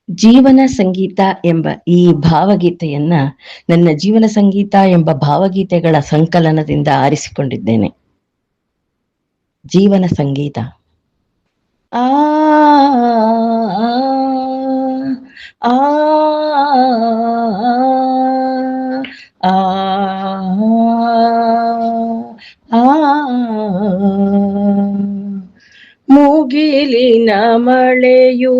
ಜೀವನ ಸಂಗೀತ ಎಂಬ ಈ ಭಾವಗೀತೆಯನ್ನ ನನ್ನ ಜೀವನ ಸಂಗೀತ ಎಂಬ ಭಾವಗೀತೆಗಳ ಸಂಕಲನದಿಂದ ಆರಿಸಿಕೊಂಡಿದ್ದೇನೆ. ಜೀವನ ಸಂಗೀತ. ಆ ಆ ಆ ಮುಗಿಲಿನ ಮಳೆಯು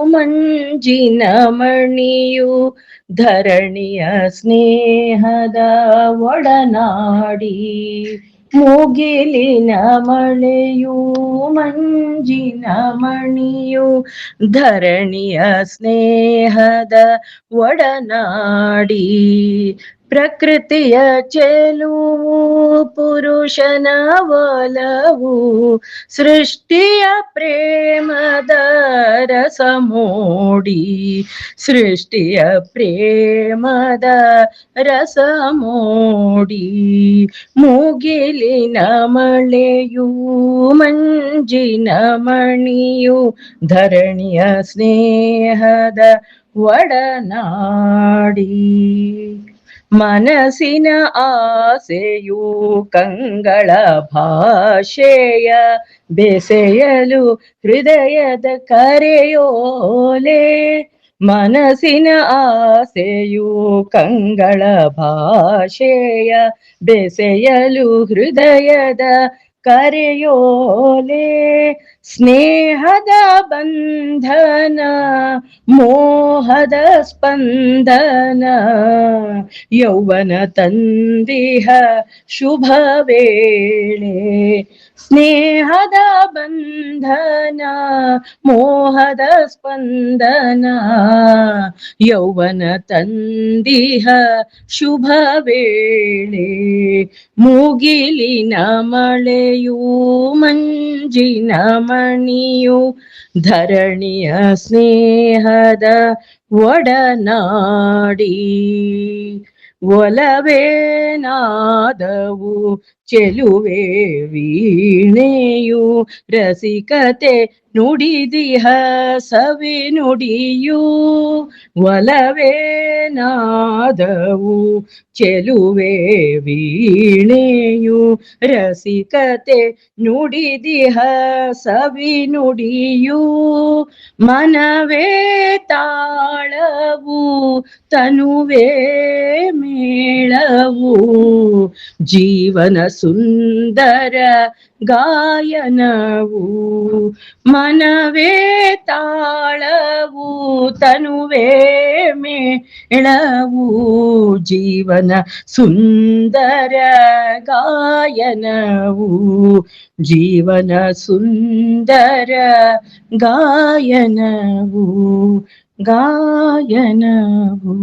ಮಂಜಿನ ಮಣಿಯು ಧರಣಿಯ ಸ್ನೇಹದ ಒಡನಾಡಿ. ಮುಗಿಲಿನ ಮಳೆಯು ಮಂಜಿನ ಮಣಿಯು ಧರಣಿಯ ಸ್ನೇಹದ ಒಡನಾಡಿ. ಪ್ರಕೃತಿಯ ಚೆಲುವು ಪುರುಷನ ಒಲವು ಸೃಷ್ಟಿಯ ಪ್ರೇಮದ ರಸ ಮೋಡಿ. ಸೃಷ್ಟಿಯ ಪ್ರೇಮದ ರಸ ಮೋಡಿ. ಮುಗಿಲಿನ ಮಳೆಯು ಮಂಜಿನ ಮಣಿಯು ಧರಣಿಯ ಸ್ನೇಹದ ಒಡನಾಡಿ. ಮನಸ್ಸಿನ ಆಸೆಯು ಕಂಗಳ ಭಾಷೆಯ ಬೆಸೆಯಲು ಹೃದಯದ ಕರೆಯೋಲೆ. ಮನಸ್ಸಿನ ಆಸೆಯು ಕಂಗಳ ಭಾಷೆಯ ಬೆಸೆಯಲು ಹೃದಯದ ಕರೆಯೋಲೆ. ಸ್ನೇಹದ ಬಂಧನ ಮೋಹದ ಸ್ಪಂದನ ಯೌವನ ತಂದಿಹ ಶುಭ ವೇಳೆ. ಸ್ನೇಹದ ಬಂಧನ ಮೋಹದ ಸ್ಪಂದನ ಯೌವನ ತಂದಿಹ ಶುಭ ವೇಳೆ. ಮುಗಿಲಿನ ಮಳೆಯು ಮಂಜಿನ ಮಣಿಯು ಧರಣಿಯ ಸ್ನೇಹದ ಒಡನಾಡಿ. ಒಲವೇ ನಾದವು ಚೆಲುವೆ ವೀಣೆಯು ರಸಿಕತೆ ನುಡಿದಿಹ ಸವಿ ನುಡಿಯು. ಒಲವೇ ನಾದವು ಚೆಲುವೆ ವೀಣೆಯು ರಸಿಕತೆ ನುಡಿದಿಹ ಸವಿ ನುಡಿಯು. ಮನವೇ ತಾಳವು ತನುವೇ ಮೇಳವು ಜೀವನ ಸುಂದರ ಗಾಯನವು. ಮನವೇ ತಾಳವು ತನುವೇ ಮೇಳವು ಜೀವನ ಸುಂದರ ಗಾಯನವು. ಜೀವನ ಸುಂದರ ಗಾಯನವು ಗಾಯನವು.